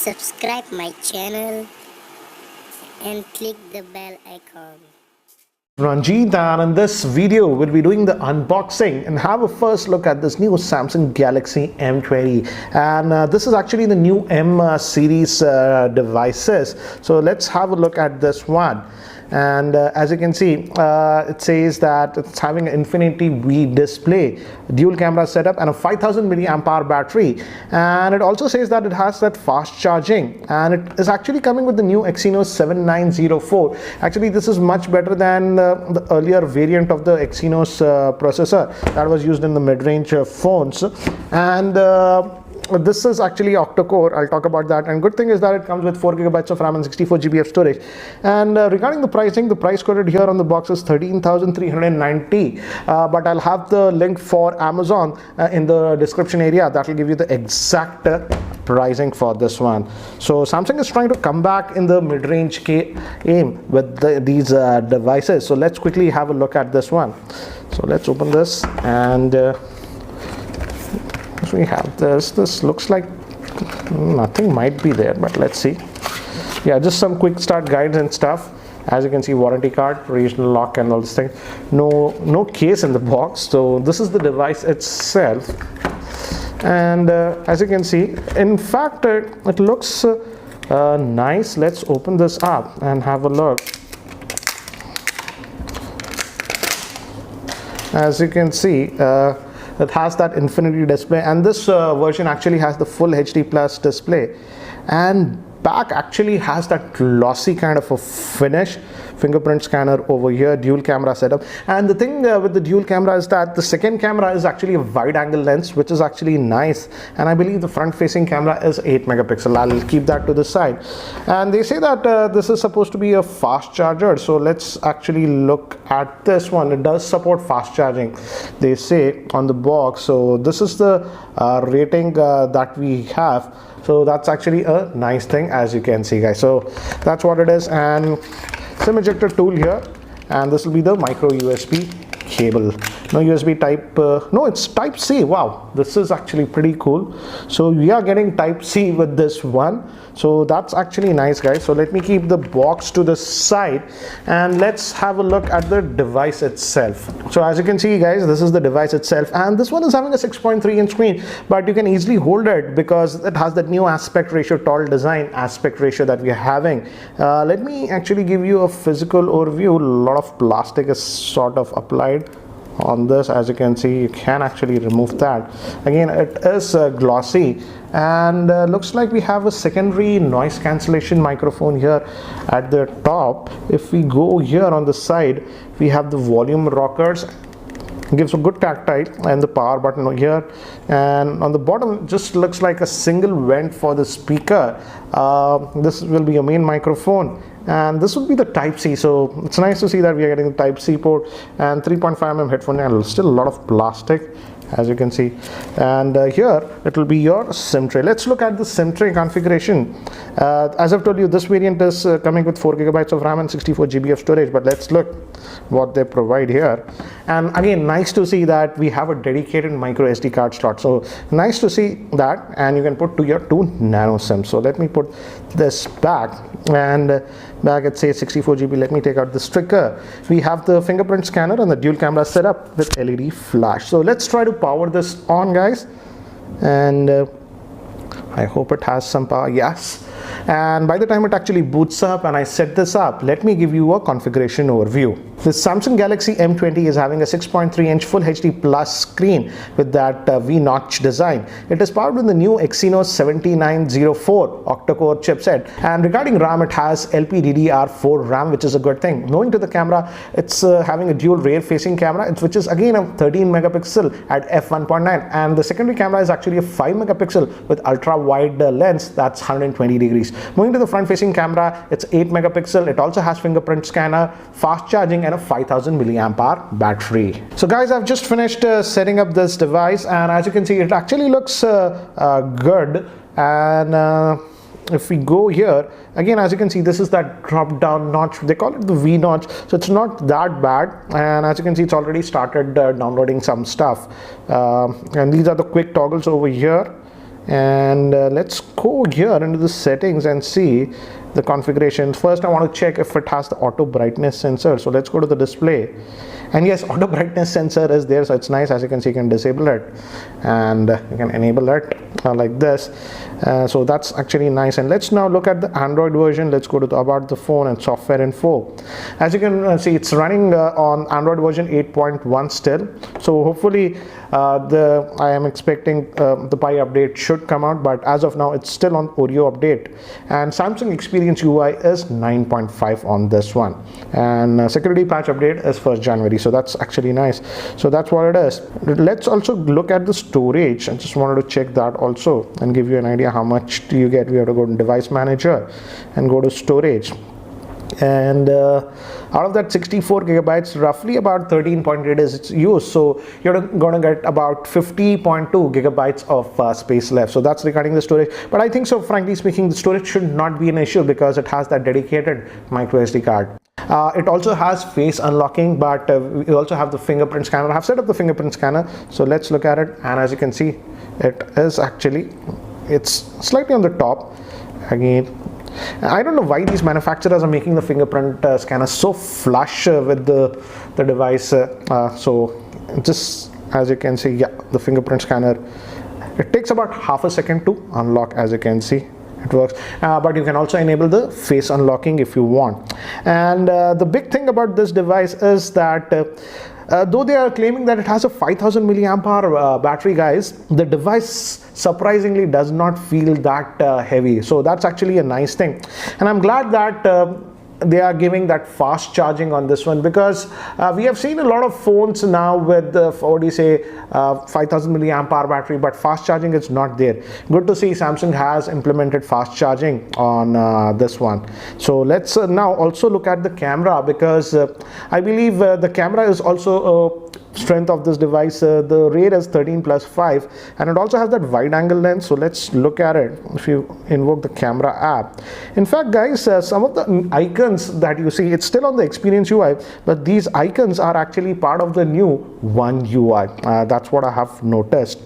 subscribe my channel and click the bell icon. Ranjit, and in this video we'll be doing the unboxing and have a first look at this new Samsung Galaxy M20, and this is actually the new M series devices. So let's have a look at this one. And as you can see, it says that it's having an Infinity V display, dual camera setup, and a 5000 milliamp hour battery. And it also says that it has that fast charging, and it is actually coming with the new Exynos 7904. Actually, this is much better than the earlier variant of the Exynos processor that was used in the mid-range phones. And this is actually octa-core. I'll talk about that. And good thing is that it comes with 4 GB of RAM and 64 GB of storage. And regarding the pricing, the price quoted here on the box is 13,390. But I'll have the link for Amazon in the description area. That will give you the exact pricing for this one. So Samsung is trying to come back in the mid-range game with these devices. So let's quickly have a look at this one. So let's open this, and we have this looks like nothing might be there, but let's see. Yeah, just some quick start guides and stuff. As you can see, warranty card, regional lock, and all this thing. No case in the box. So this is the device itself, and as you can see, in fact it looks nice. Let's open this up and have a look. As you can see, it has that Infinity display, and this version actually has the full HD plus display, and back actually has that glossy kind of a finish. Fingerprint scanner over here, dual camera setup. And the thing with the dual camera is that the second camera is actually a wide angle lens, which is actually nice, and I believe the front facing camera is 8 megapixel. I'll keep that to the side. And they say that this is supposed to be a fast charger, so let's actually look at this one. It does support fast charging, they say on the box. So this is the rating that we have. So that's actually a nice thing, as you can see, guys. So that's what it is. And SIM ejector tool here, and this will be the micro USB cable. No USB type, no, it's type C. Wow, this is actually pretty cool. So we are getting type C with this one, so that's actually nice, guys. So let me keep the box to the side, and let's have a look at the device itself. So as you can see, guys, this is the device itself, and this one is having a 6.3-inch screen, but you can easily hold it because it has that new aspect ratio, tall design aspect ratio that we are having. Let me actually give you a physical overview. A lot of plastic is sort of applied on this. As you can see, you can actually remove that. Again, it is glossy, and looks like we have a secondary noise cancellation microphone here at the top. If we go here on the side, we have the volume rockers. Gives a good tactile, and the power button here, and on the bottom just looks like a single vent for the speaker. This will be a main microphone, and this will be the type C. So it's nice to see that we are getting the type C port and 3.5mm headphone jack. Still a lot of plastic, as you can see. And here it will be your SIM tray. Let's look at the SIM tray configuration. As I've told you, this variant is coming with 4 GB of RAM and 64 GB of storage, but let's look what they provide here. And again, nice to see that we have a dedicated micro SD card slot. So nice to see that, and you can put to your 2 nano SIM. So let me put this back, and back it says 64 GB. Let me take out the sticker. We have the fingerprint scanner and the dual camera setup with LED flash. So let's try to power this on, guys, and I hope it has some power. Yes. And by the time it actually boots up and I set this up, let me give you a configuration overview. The Samsung Galaxy M20 is having a 6.3-inch Full HD Plus screen with that V-notch design. It is powered with the new Exynos 7904 octa-core chipset. And regarding RAM, it has LPDDR4 RAM, which is a good thing. Moving to the camera, it's having a dual rear-facing camera, which is again a 13 megapixel at f1.9, and the secondary camera is actually a 5 megapixel with ultra-wide lens that's 120 degrees. Moving to the front-facing camera, it's 8 megapixel. It also has fingerprint scanner, fast charging, and a 5000 milliamp hour battery. So guys, I've just finished setting up this device, and as you can see, it actually looks good. And if we go here again, as you can see, this is that drop down notch. They call it the V notch, so it's not that bad. And as you can see, it's already started downloading some stuff. And these are the quick toggles over here. And let's go here into the settings and see the configurations. First I want to check if it has the auto brightness sensor, so let's go to the display. And yes, auto brightness sensor is there, so it's nice. As you can see, you can disable it and you can enable it like this. So that's actually nice. And let's now look at the Android version. Let's go to the about the phone and software info. As you can see, it's running on Android version 8.1 still. So hopefully I am expecting the Pie update should come out, but as of now it's still on Oreo update. And Samsung Experience UI is 9.5 on this one. And security patch update is 1st January. So that's actually nice. So that's what it is. Let's also look at the storage. I just wanted to check that also and give you an idea how much do you get. We have to go to device manager and go to storage. And out of that 64 gigabytes, roughly about 13.8 is used, so you're going to get about 50.2 gigabytes of space left. So that's regarding the storage. But I think so, frankly speaking, the storage should not be an issue because it has that dedicated micro SD card. It also has face unlocking, but we also have the fingerprint scanner. I have set up the fingerprint scanner, so let's look at it. And as you can see, it is actually, it's slightly on the top again. I don't know why these manufacturers are making the fingerprint scanner so flush with the device. So just as you can see, yeah, the fingerprint scanner, it takes about half a second to unlock. As you can see, it works, but you can also enable the face unlocking if you want. And the big thing about this device is that though they are claiming that it has a 5000 milliamp hour battery, guys, the device surprisingly does not feel that heavy. So that's actually a nice thing. And I'm glad that they are giving that fast charging on this one, because we have seen a lot of phones now with the 5000 milliamp hour battery, but fast charging is not there. Good to see Samsung has implemented fast charging on this one. So let's now also look at the camera, because I believe the camera is also a strength of this device. The rate is 13+5, and it also has that wide angle lens. So let's look at it if you invoke the camera app. In fact, guys, some of the icons that you see, it's still on the Experience UI, but these icons are actually part of the new One UI. That's what I have noticed.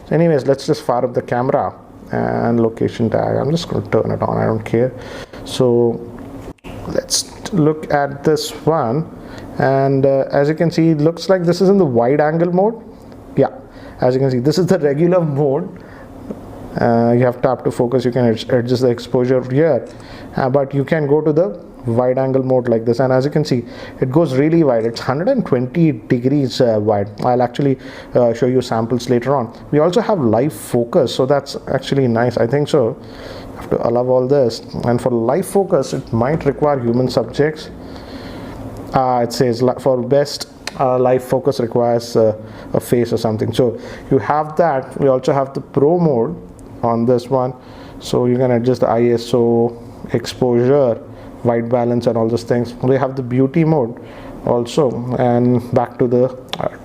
So anyways, let's just fire up the camera and location tag. I'm just going to turn it on, I don't care. So let's look at this one. And as you can see, it looks like this is in the wide angle mode. Yeah, as you can see, this is the regular mode. You have tap to focus, you can adjust the exposure here, but you can go to the wide angle mode like this. And as you can see, it goes really wide. It's 120 degrees wide. I'll actually show you samples later on. We also have live focus, so that's actually nice. I think so. I have to allow all this. And for live focus, it might require human subjects. It says for best live focus requires a face or something. So you have that. We also have the pro mode on this one, so you can adjust the ISO, exposure, white balance, and all those things. We have the beauty mode also, and back to the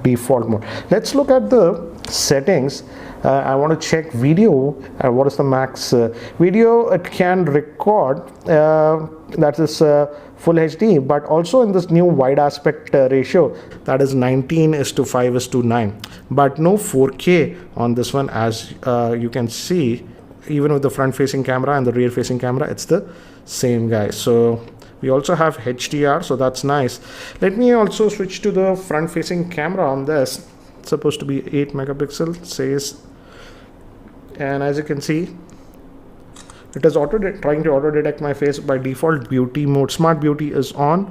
default mode. Let's look at the settings. I want to check video. What is the max video it can record? That is full HD, but also in this new wide aspect ratio, that is 19:5:9, but no 4K on this one. As you can see, even with the front facing camera and the rear facing camera, it's the same, guys. So we also have HDR, so that's nice. Let me also switch to the front facing camera on this. It's supposed to be 8 megapixel, says. And as you can see, it is trying to auto detect my face. By default, beauty mode, smart beauty is on.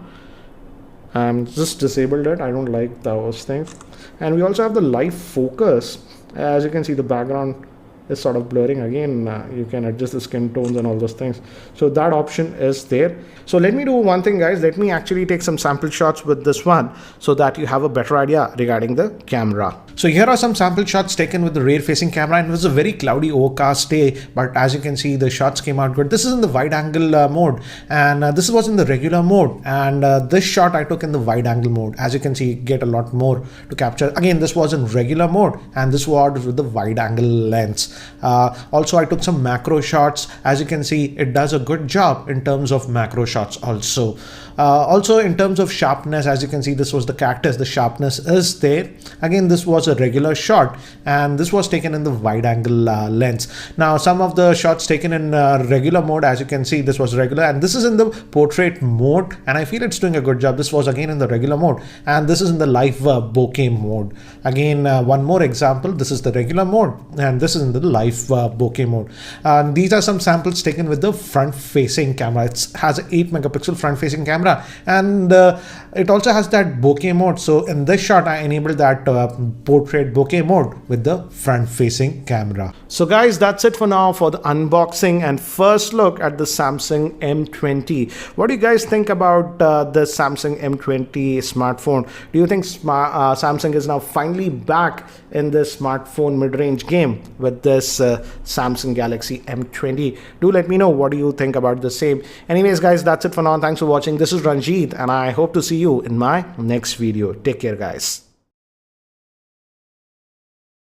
Just disabled it. I don't like those things. And we also have the live focus. As you can see, the background is sort of blurring again. You can adjust the skin tones and all those things, so that option is there. So let me do one thing, guys. Let me actually take some sample shots with this one so that you have a better idea regarding the camera. So here are some sample shots taken with the rear facing camera, and it was a very cloudy, overcast day, but as you can see, the shots came out good. This is in the wide angle mode, and this was in the regular mode, and this shot I took in the wide angle mode. As you can see, get a lot more to capture. Again, this was in regular mode, and this was with the wide angle lens. Also, I took some macro shots. As you can see, it does a good job in terms of macro shots also. Also in terms of sharpness, as you can see, this was the cactus. The sharpness is there. Again, this was was a regular shot, and this was taken in the wide angle lens. Now some of the shots taken in regular mode, as you can see, this was regular, and this is in the portrait mode, and I feel it's doing a good job. This was again in the regular mode, and this is in the live bokeh mode. Again, one more example. This is the regular mode, and this is in the live bokeh mode. These are some samples taken with the front facing camera. It has an 8 megapixel front facing camera, and it also has that bokeh mode. So in this shot I enabled that portrait bokeh mode with the front facing camera. So guys, that's it for now for the unboxing and first look at the Samsung M20. What do you guys think about the Samsung M20 smartphone? Do you think Samsung is now finally back in this smartphone mid-range game with this Samsung Galaxy M20? Do let me know what do you think about the same. Anyways guys, that's it for now. Thanks for watching. This is Ranjit, and I hope to see you in my next video. Take care guys.